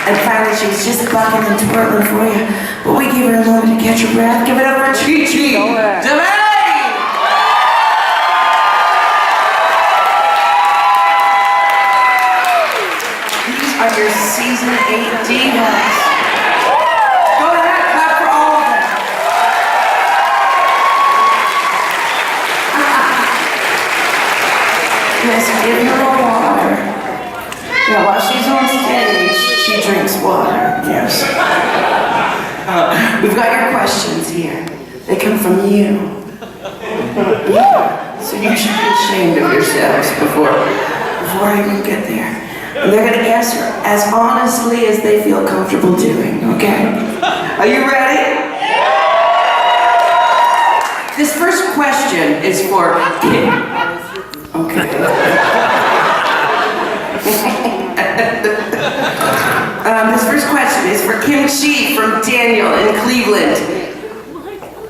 And finally, she was just bucking and twirling for you. But we gave her a moment to catch her breath. Give it up for Chi-Chi DeMay! These are your season 8 divas. Go ahead, clap for all of them. Yes, give her a water. Yeah, while she's on stage, she drinks water. Yes. We've got your questions here. They come from you. So you should be ashamed of yourselves before I even get there. And they're going to answer as honestly as they feel comfortable doing, okay? Are you ready? This first question is for Kim. Okay. This first question is for Kim Chi from Daniel in Cleveland.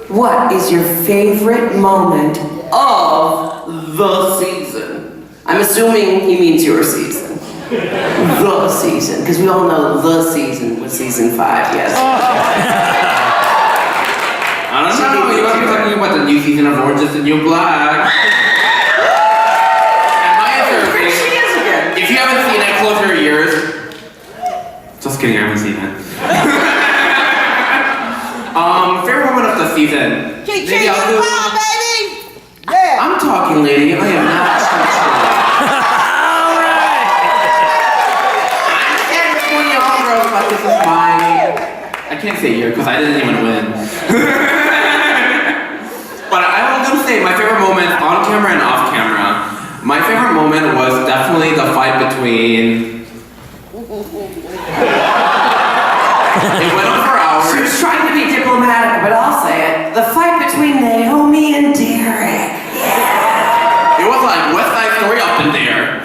What is your favorite moment of the season? I'm assuming he means your season. The season, because we all know the season was season 5, yes. I don't know, you must be talking about the new season of Orange is the New Black. And my answer is, if you haven't seen it, close your ears. Just kidding, I haven't seen it. Favorite moment of the season. Maybe I'll do... baby! Yeah. I'm talking, lady. I am not talking. But this is I can't say year because I didn't even win. But I was gonna say my favorite moment on camera and off camera. My favorite moment was definitely the fight between. It went on for hours. She was trying to be diplomatic, but I'll say it. The fight between Naomi and Derek. Yeah. It was like West Side Story up in there.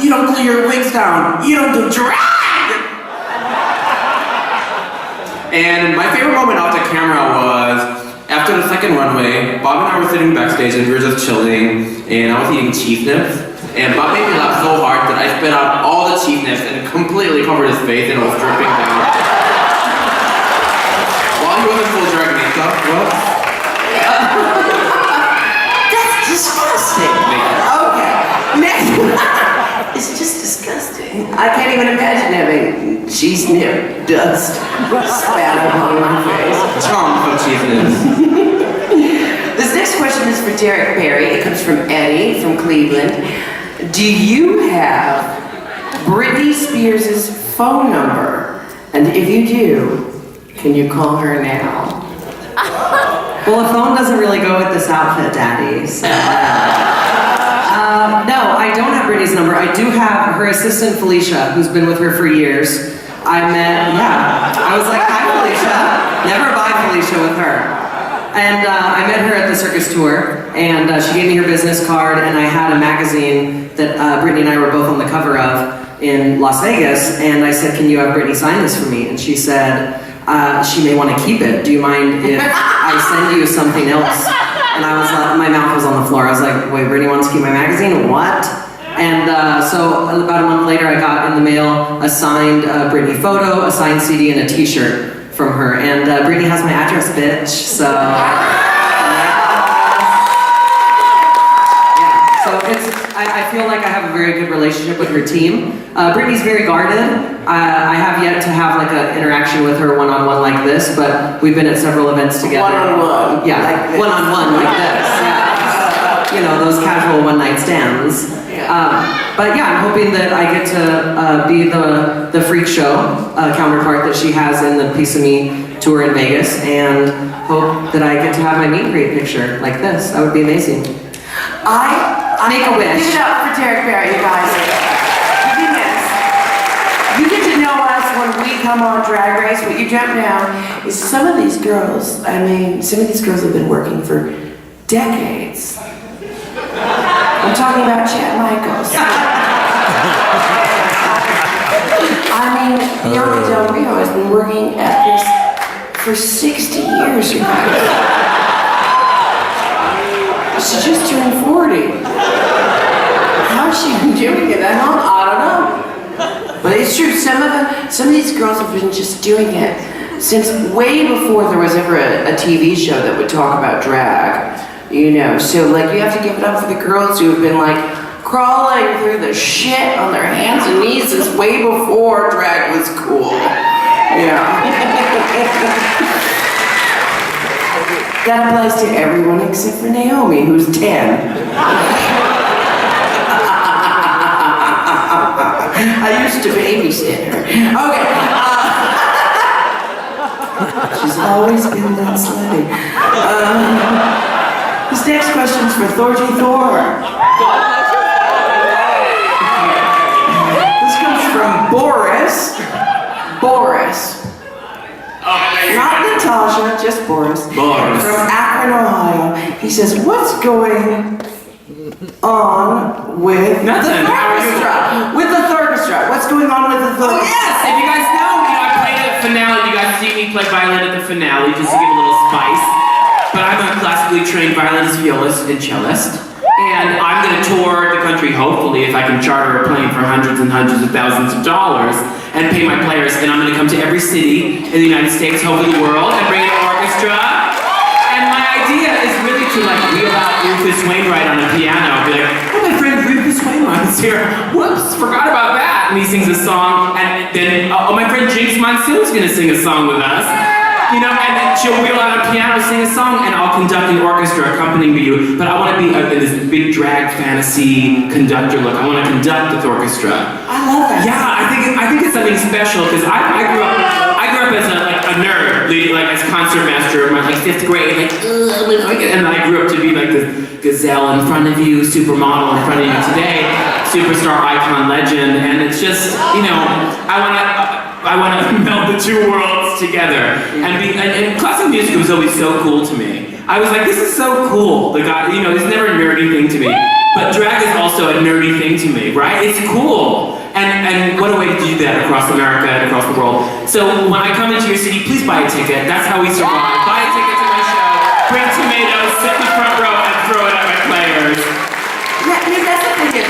You don't glue your wigs down. You don't do drag! And my favorite moment off the camera was after the second runway, Bob and I were sitting backstage and we were just chilling and I was eating cheese nips. And Bob made me laugh so hard that I spit out all the cheese nips and completely covered his face and it was dripping down. While he was in full drag makeup, whoops. That's disgusting. Okay. Next. It's just disgusting. I can't even imagine having cheese nip dust spattered on my face. Chunks of cheese nips. This next question is for Derek Barry. It comes from Eddie from Cleveland. Do you have Britney Spears' phone number? And if you do, can you call her now? Well, a phone doesn't really go with this outfit, Daddy. So, no, I don't have Britney's number. I do have her assistant, Felicia, who's been with her for years. I was like, hi, Felicia. Never buy Felicia with her. And I met her at the circus tour, and she gave me her business card, and I had a magazine that Britney and I were both on the cover of in Las Vegas, and I said, can you have Britney sign this for me? And she said, she may want to keep it. Do you mind if I send you something else? And I was like, my mouth was on the floor. I was like, wait, Britney wants to keep my magazine? What? And so about a month later, I got in the mail a signed Britney photo, a signed CD, and a t-shirt from her. And Britney has my address, bitch, so. Yeah, so I feel like I have a very good relationship with her team. Britney's very guarded. I have yet to have like an interaction with her one-on-one like this, but we've been at several events together. One-on-one? Yeah, like one-on-one like this, yeah. You know, those casual one-night stands. But yeah, I'm hoping that I get to be the freak show counterpart that she has in the Piece of Me tour in Vegas, and hope that I get to have my meet and greet picture like this. That would be amazing. Make a wish. Give it up for Derek Barry, you guys. You get to know us when we come on Drag Race. What you don't know is some of these girls, some of these girls have been working for decades. I'm talking about Chad Michaels. Bianca Del Rio has been working at this for 60 years, you guys. She just turned 40. How's she been doing it? I don't know. But it's true. some of these girls have been just doing it since way before there was ever a TV show that would talk about drag. You know, so like you have to give it up for the girls who have been like crawling through the shit on their hands and knees since way before drag was cool. Yeah. That applies to everyone except for Naomi, who's 10. I used to babysit her. Okay. She's always been that slutty. This next question's for Thorgy Thor. This comes from Boris. Boris. Not Natasha, just Boris. Boris. From Akron, Ohio. He says, what's going on with the orchestra? With the orchestra. What's going on with the orchestra? Oh yes! If you guys know, I played at the finale. You guys see me play violin at the finale just to give a little spice. But I'm a classically trained violinist, violist, and cellist. And I'm going to tour the country, hopefully, if I can charter a plane for hundreds and hundreds of thousands of dollars and pay my players. And I'm going to come to every city in the United States, hopefully the world, and bring an orchestra. And my idea is really to like wheel out Rufus Wainwright on a piano. Be like, oh, my friend Rufus Wainwright's here. Whoops, forgot about that. And he sings a song. And then, oh, my friend Jinx Monsoon's going to sing a song with us. You know, and then she'll wheel out a piano, sing a song, and I'll conduct the orchestra accompanying you. But I want to be in this big drag fantasy conductor look. I want to conduct the orchestra. I love that. Yeah, I think it's something special because I grew up as a nerd, like as concert master in my like 5th grade, and I grew up to be like this gazelle in front of you, supermodel in front of you today, superstar icon legend, and it's just I want to meld the two worlds together and classical music was always so cool to me. I was like, this is so cool. The guy, you know, it's never a nerdy thing to me. But drag is also a nerdy thing to me, right? It's cool. And what a way to do that across America and across the world. So when I come into your city, please buy a ticket. That's how we survive. Buy a ticket to my show, bring tomatoes, sit in the front row, and throw it at my players. Yeah, that's the thing.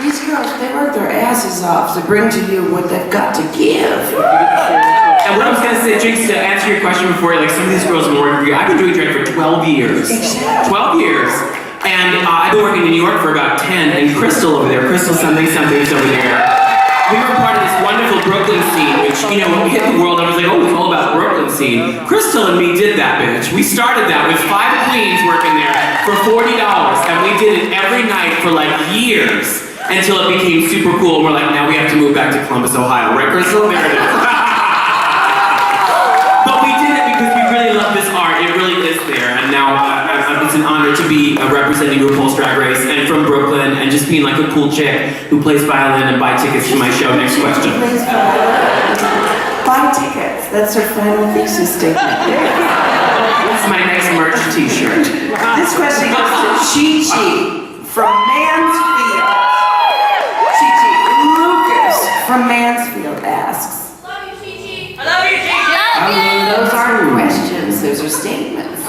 These girls, they work their asses off to bring to you what they've got to give. And what I was gonna say, Jinx, to answer your question before, like some of these girls have been working for you. I've been doing drag for 12 years. Exactly. 12 years. And I've been working in New York for about 10, and Crystal over there, Crystal something's over there. We were part of this wonderful Brooklyn scene, which, you know, when we hit the world, I was like, oh, it's all about Brooklyn scene. Crystal and me did that, bitch. We started that with 5 queens working there for $40, and we did it every night for like years. Until it became super cool, and we're like, now we have to move back to Columbus, Ohio. Right, Crystal? There it is. But we did it because we really love this art. It really is there. And now it's an honor to be representing RuPaul's Drag Race and from Brooklyn and just being like a cool chick who plays violin and buy tickets to my show. Next question. Buy tickets. That's her final thesis statement. That's my next merch t-shirt. This question goes to Chi-Chi from Mansfield. Lucas from Mansfield asks. Love you, Chi-Chi. I love you, Chi-Chi. Those aren't questions, those are statements.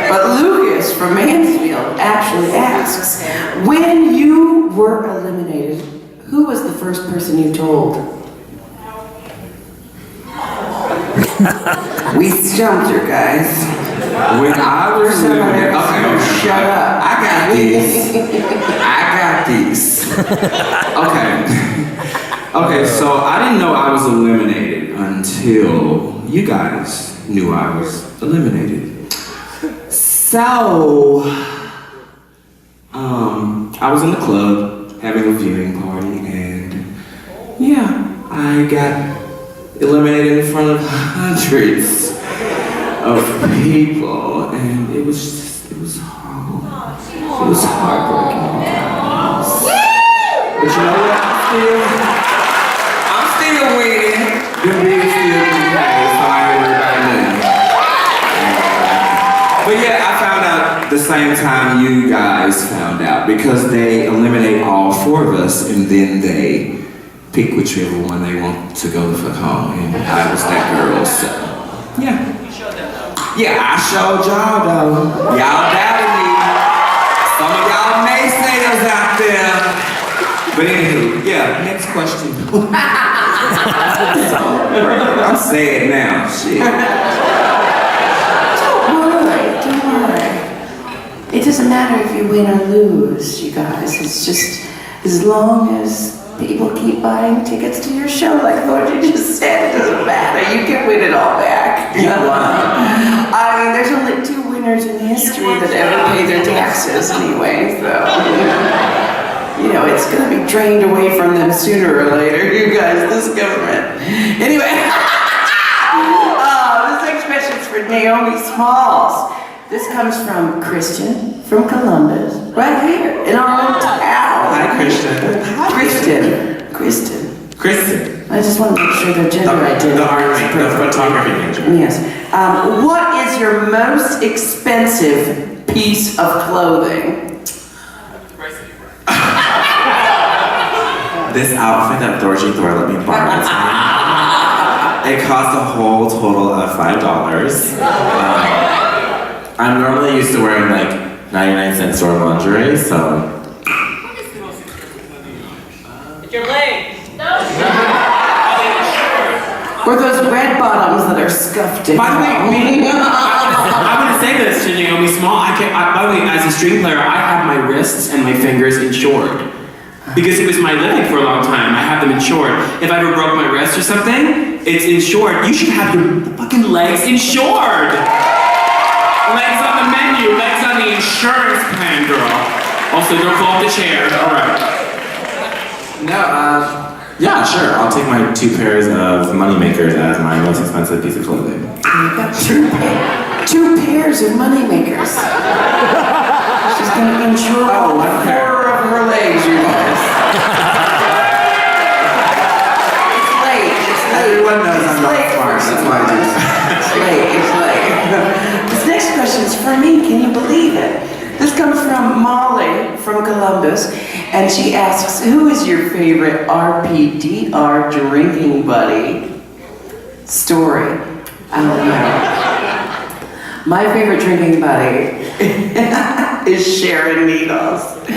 But Lucas from Mansfield actually asks, when you were eliminated, who was the first person you told? We stumped her, guys. When I was eliminated, okay, Shut up. I got these. Okay, so I didn't know I was eliminated until you guys knew I was eliminated. So, I was in the club having a viewing party, and yeah, I got eliminated in front of hundreds of people, and it was horrible. It was heartbreaking, guys. But you know what? I'm still winning. The big still paid, so I ain't worried about nothing. But yeah, I found out the same time you guys found out, because they eliminate all 4 of us, and then they pick whichever one they want to go the fuck home, and I was that girl, so yeah. Yeah, I showed y'all though. Y'all doubted me. Some of y'all naysayers out there. But anywho, yeah, next question. I'm saying now, shit. Don't worry. It doesn't matter if you win or lose, you guys. It's just as long as people keep buying tickets to your show, like Lord, you just said, it doesn't matter. You can win it all back. I mean, there's only 2 winners in history that ever pay their taxes anyway, so. You know, it's gonna be drained away from them sooner or later, you guys, this government. Anyway, this next question is for Naomi Smalls. This comes from Christian from Columbus, right here in our own town. Hi, Christian. Kristen. I just want to make sure their gender identity The is perfect. photography major. Yes. What is your most expensive piece of clothing? This outfit that Thurs let me borrow tonight. It cost a whole total of $5. I'm normally used to wearing like 99-cent store lingerie, so. It's your legs. Or those red bottoms that are scuffed in. By the way, I'm gonna say this to Naomi Small. By the way, as a string player, I have my wrists and my fingers insured. Because it was my living for a long time, I have them insured. If I ever broke my wrist or something, it's insured. You should have your fucking legs insured. Legs on the menu, legs on the insurance plan, girl. Also, don't fall off the chair. All right. No, yeah, sure. I'll take my 2 pairs of moneymakers as my most expensive piece of clothing. You've got 2 pairs of moneymakers. She's gonna insure all 4 of her legs, you guys. It's late. Everyone knows I'm not smart. That's why I do that. It's late. This next question is for me. Can you believe it? This comes from Molly from Columbus, and she asks, who is your favorite RPDR drinking buddy? Story. I don't know. My favorite drinking buddy is Sharon Needles. Because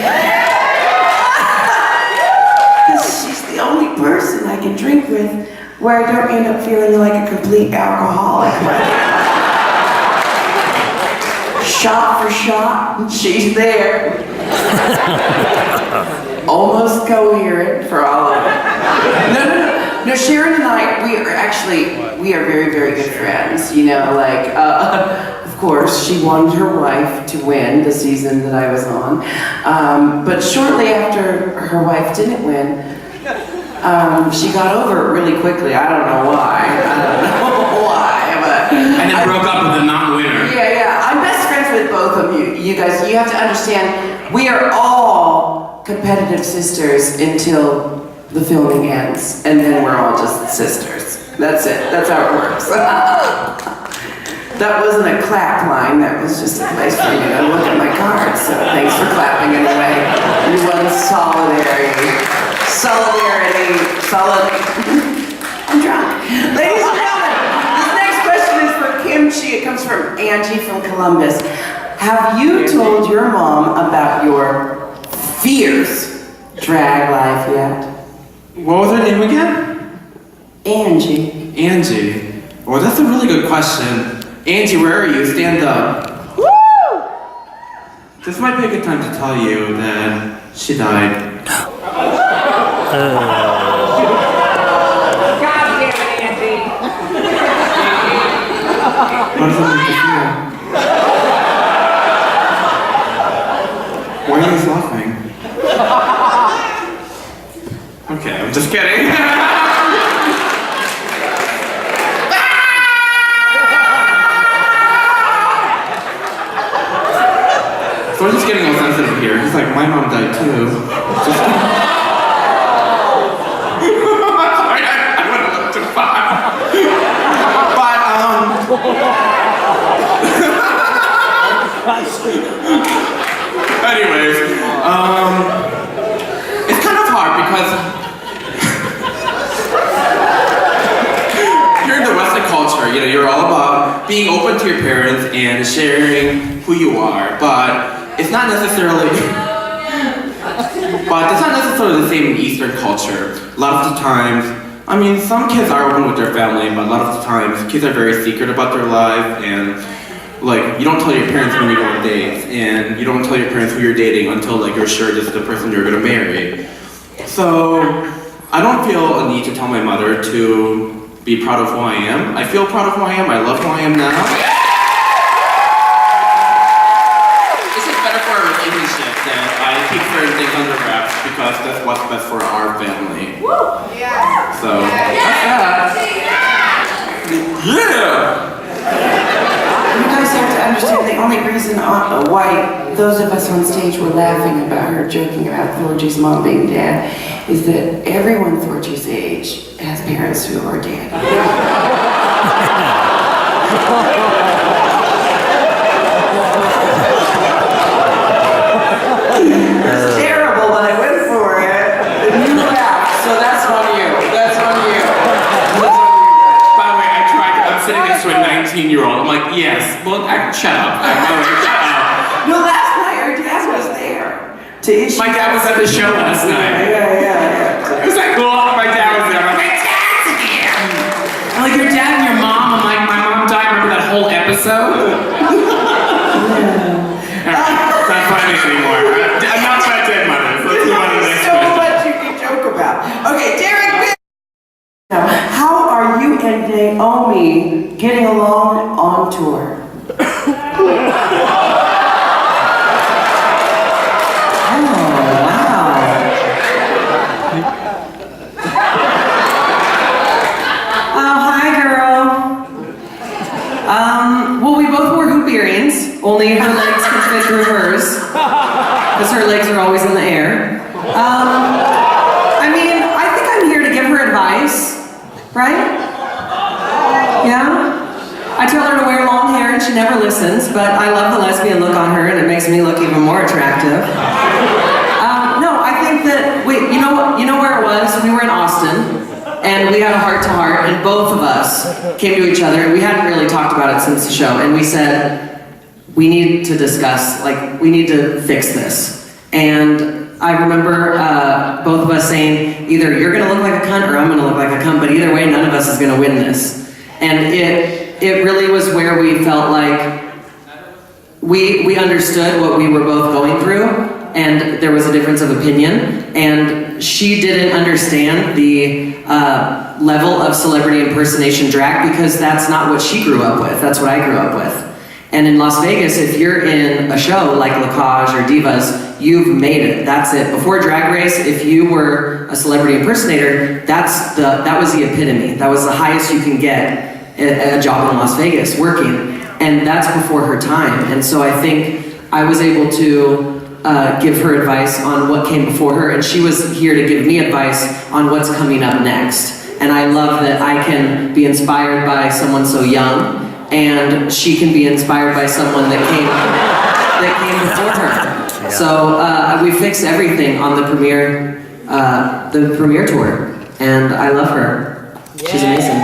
she's the only person I can drink with where I don't end up feeling like a complete alcoholic. Shot for shot, she's there. Almost coherent for all of it. No, Sharon and I, we are very, very good friends. You know, like, of course, she wanted her wife to win the season that I was on. But shortly after her wife didn't win, she got over it really quickly. I don't know why, but... And then broke up with the non-winner. Yeah. I'm best friends with both of you. You guys, you have to understand, we are all competitive sisters until the filming ends, and then we're all just sisters. That's it. That's how it works. That wasn't a clap line. That was just a place for me to look at my cards. So thanks for clapping anyway. You won solidarity. I'm drunk. Ladies and gentlemen, this next question is for Kimchi. It comes from Angie from Columbus. Have you told your mom about your fierce drag life yet? What was her name again? Angie. Angie. Well, that's a really good question. Angie, where are you? Stand up. Woo! This might be a good time to tell you that she died. God damn it, Angie. How does that make you feel? Why are you guys laughing? Okay, I'm just kidding. So we're just getting all sensitive here. He's like, my mom died too. Just Sorry, I went a little too far. But, anyways, it's kind of hard because you're in the Western culture, you know, you're all about being open to your parents and sharing who you are, but it's not necessarily But that's not necessarily the same in Eastern culture. A lot of the times, I mean, some kids are open with their family, but a lot of the times, kids are very secret about their life, and like, you don't tell your parents when you go on dates, and you don't tell your parents who you're dating until like you're sure this is the person you're gonna marry. So, I don't feel a need to tell my mother to be proud of who I am. I feel proud of who I am, I love who I am now. It's just better for our relationship that I keep certain things under wraps because that's what's best for our family. So, that's that. Yeah! You guys have to understand the only reason why those of us on stage were laughing about her joking about Thorgy's mom being dead is that everyone Thorgy's age has parents who are dead. It's terrible, but I went for it. And you laughed, so that's on you. That's on you. By the way, I'm sitting next to a 19-year-old. I'm like, yes, well, shut up. Shut up. No, last night our dad was there to issue. My dad was at the show last night. Yeah. It was like, cool, my dad was there. I'm like, my dad's here. I'm like, your dad and your mom. I'm like, my mom died. Remember that whole episode? Not funny anymore. I'm not my dead mother. Let's move on to the next So question. much you can joke about. Okay, Derek. Now, how are you and Naomi getting along on tour? Well, we both wore hoop earrings, only her legs can fit through hers, because her legs are always in the air. I mean, I think I'm here to give her advice, right? Yeah? I tell her to wear long hair and she never listens, but I love the lesbian look on her and it makes me look even more attractive. No, I think that, wait, you know where it was? We were in Austin. And we had a heart-to-heart, and both of us came to each other, and we hadn't really talked about it since the show, and we said, we need to discuss, like, we need to fix this. And I remember both of us saying, either you're gonna look like a cunt, or I'm gonna look like a cunt, but either way, none of us is gonna win this. And it really was where we felt like we understood what we were both going through, and there was a difference of opinion, and she didn't understand the level of celebrity impersonation drag because that's not what she grew up with, that's what I grew up with. And in Las Vegas, if you're in a show like La Cage or Divas, you've made it, that's it. Before Drag Race, if you were a celebrity impersonator, that was the epitome, that was the highest you can get a job in Las Vegas, working. And that's before her time. And so I think I was able to give her advice on what came before her, and she was here to give me advice on what's coming up next. And I love that I can be inspired by someone so young, and she can be inspired by someone that came before her. So we fixed everything on the premiere tour, and I love her. She's amazing.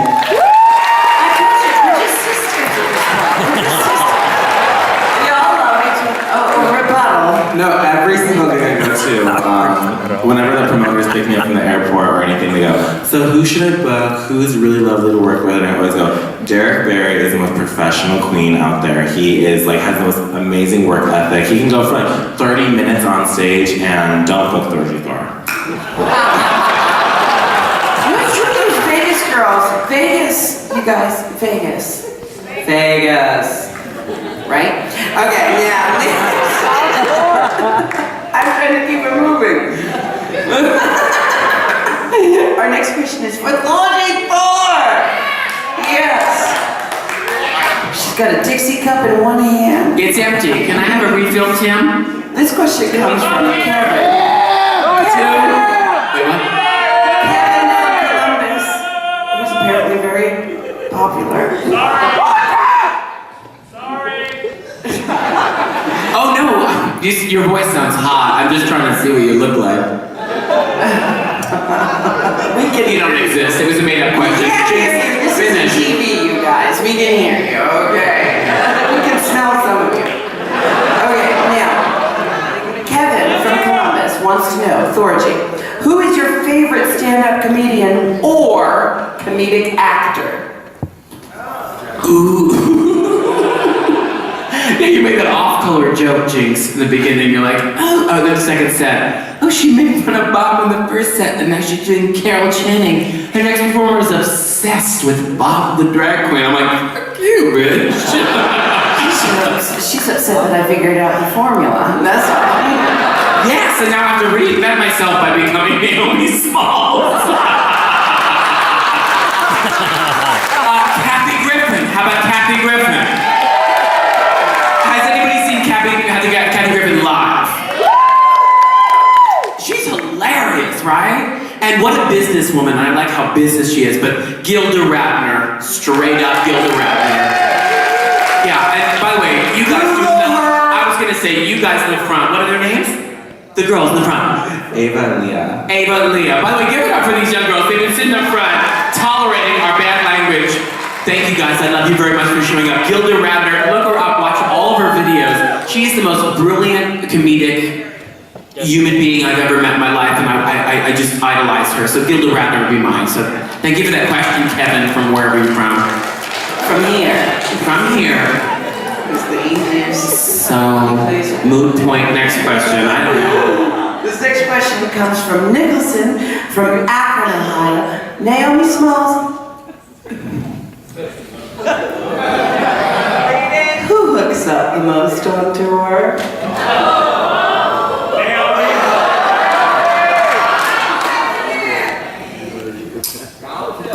No, every single thing I go to, whenever the promoters pick me up from the airport or anything, they go, so who should I book? Who's really lovely to work with? And I always go, Derek Barry is the most professional queen out there. He is like, has the most amazing work ethic. He can go for like 30 minutes on stage and don't book Thursday Thor. What's with those Vegas girls? Vegas, you guys, Vegas. Vegas. Right? Okay, yeah. I'm trying to keep it moving. Our next question is for Thorgy Thor. Yes. She's got a Dixie cup in one hand. It's empty. Can I have a refill, Tim? This question comes from Kevin. Kevin out of Columbus, who's apparently very popular. Oh no, your voice sounds hot. I'm just trying to see what you look like. You don't exist. It was a made-up question. We can't hear you. This is TV, you guys. We can hear you, okay? We can smell some of you. Okay, now, Kevin from Columbus wants to know, Thorgy, who is your favorite stand-up comedian or comedic actor? Ooh. Yeah, you made that off-color joke, Jinx, in the beginning. You're like, oh, the second set. Oh, she made fun of Bob in the first set, and now she's doing Carol Channing. Her next performer is obsessed with Bob the drag queen. I'm like, fuck you, bitch. She's upset that I figured out the formula. That's all. Yes, and now I have to reinvent myself by becoming Naomi Smalls. Kathy Griffin. How about Kathy Griffin? Has anybody seen Kathy Griffin live? She's hilarious, right? And what a businesswoman. I like how business she is, but Gilda Radner, straight up Gilda Radner. Yeah, and by the way, you guys do not, I was gonna say, you guys in the front, what are their names? The girls in the front. Ava and Leah. Ava and Leah. By the way, give it up for these young girls. They've been sitting up front, tolerating our bad language. Thank you guys, I love you very much for showing up. Gilda Radner, look her up, watch all of her videos. She's the most brilliant comedic human being I've ever met in my life, and I just idolize her. So Gilda Radner would be mine. So thank you for that question, Kevin, from wherever you're from. From here. From here. It's the easiest. So, mood point, next question. I don't know. This next question comes from Nicholson from Akron, Ohio. Naomi Smalls. Who hooks up the most on tour?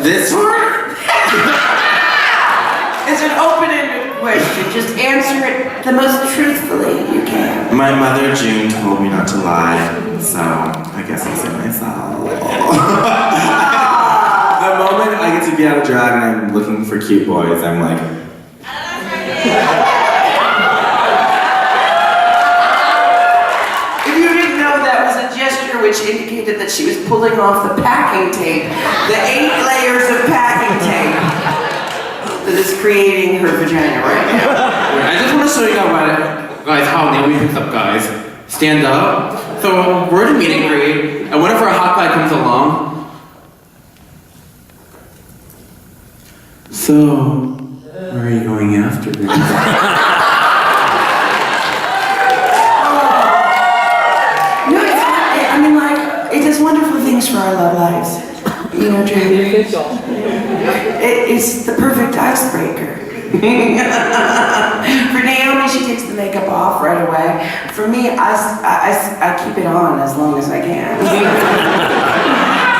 This one? It's an open-ended question. Just answer it the most truthfully you can. My mother, June, told me not to lie, so I guess I'll say myself. The moment I get to be out of drag and I'm looking for cute boys, I'm like... If you didn't know, that was a gesture which indicated that she was pulling off the packing tape, the 8 layers of packing tape that is creating her vagina right now. I just want to show you guys how Naomi picks up guys. Stand up. So we're at a meet and greet, and whenever a hot guy comes along, So, where are you going after this? No, it's not. I mean, like, it does wonderful things for our love lives. You know, Jamie? It's the perfect icebreaker. For Naomi, she takes the makeup off right away. For me, I keep it on as long as I can.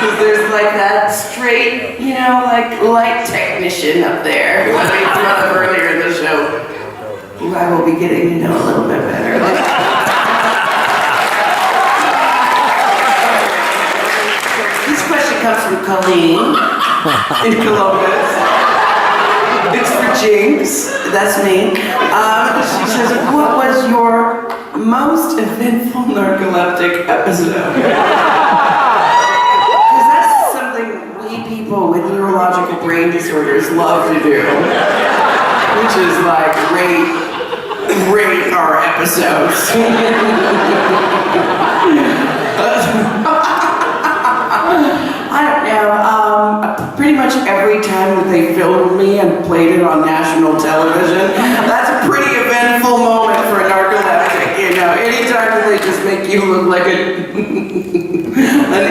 Because there's like that straight, you know, like light technician up there who I made fun of earlier in the show, who I will be getting to know a little bit better. This question comes from Colleen in Columbus. It's for Jinx, that's me. She says, what was your most eventful narcoleptic episode? Because that's something we people with neurological brain disorders love to do. Which is like, rate our episodes. I don't know, pretty much every time that they filmed me and played it on national television, that's a pretty eventful moment for a narcoleptic, you know. Anytime that they just make you look like an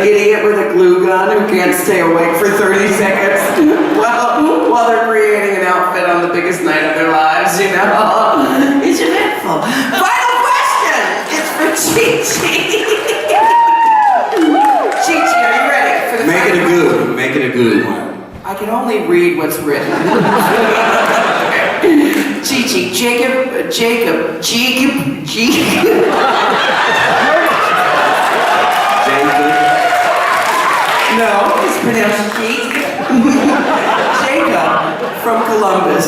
idiot with a glue gun who can't stay awake for 30 seconds while they're creating an outfit on the biggest night of their lives, you know. It's eventful. Final question! It's for Chi-Chi. Chi-Chi, are you ready for the Make it a good one. I can only read what's written. Chi-Chi, Jacob. No, it's pronounced Jacob from Columbus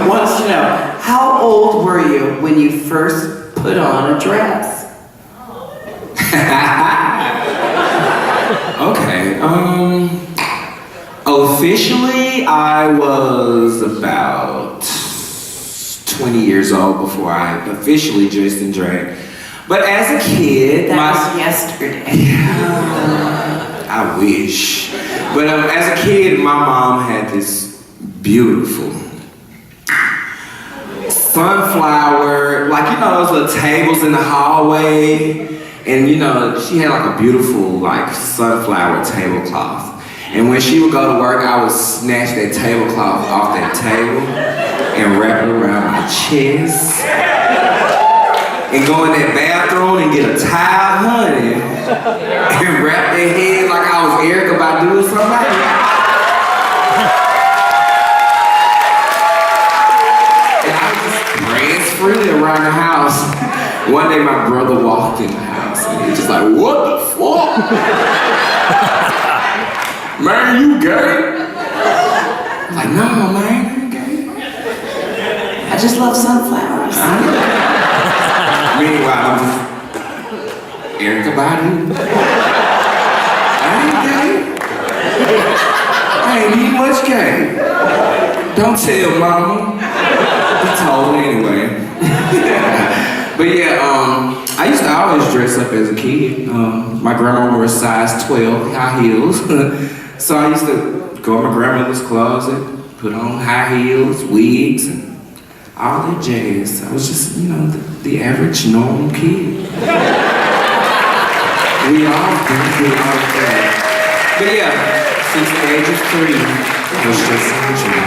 wants to know, how old were you when you first put on a dress? Okay, officially I was about 20 years old before I officially dressed in drag. But as a kid, That was yesterday. I wish. But as a kid, my mom had this beautiful sunflower, like you know those little tables in the hallway, and you know she had like a beautiful like sunflower tablecloth. And when she would go to work, I would snatch that tablecloth off that table and wrap it around my chest. And go in that bathroom and get a towel, honey, and wrap their head like I was Erica Badu or somebody. And I was just prance freely around the house. One day my brother walked in the house and he was just like, what the fuck? Man, you gay? I'm like, no, man, I ain't gay. I just love sunflowers. Meanwhile, I'm just Erica Badu. I ain't gay. I ain't even much gay. Don't tell mama. He told me anyway. But yeah, I used to always dress up as a kid. My grandma wore a size 12 high heels. So I used to go in my grandmother's closet, put on high heels, wigs, and all that jazz. I was just, you know, the average normal kid. We all do that. But yeah, since the age of 3, it was just such a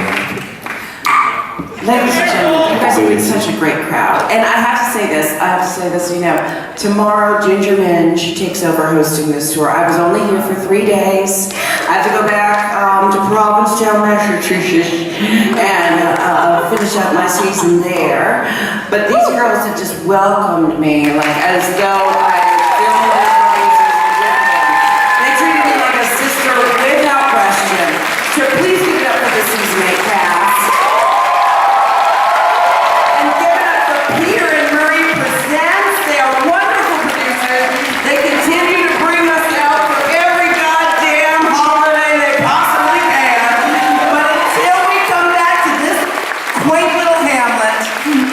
Ladies and gentlemen, you guys have been such a great crowd. And I have to say this, you know, tomorrow Ginger Minge takes over hosting this tour. I was only here for 3 days. I have to go back to Provincetown, Massachusetts and finish up my season there. But these girls have just welcomed me like as though I filmed their faces with them. They treated me like a sister without question. So please give it up for the season 8 cast. Peter and Murray presents. They are wonderful producers. They continue to bring us out for every goddamn holiday they possibly can. But until we come back to this quaint little hamlet,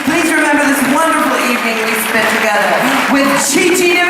please remember this wonderful evening we spent together with Chi Chi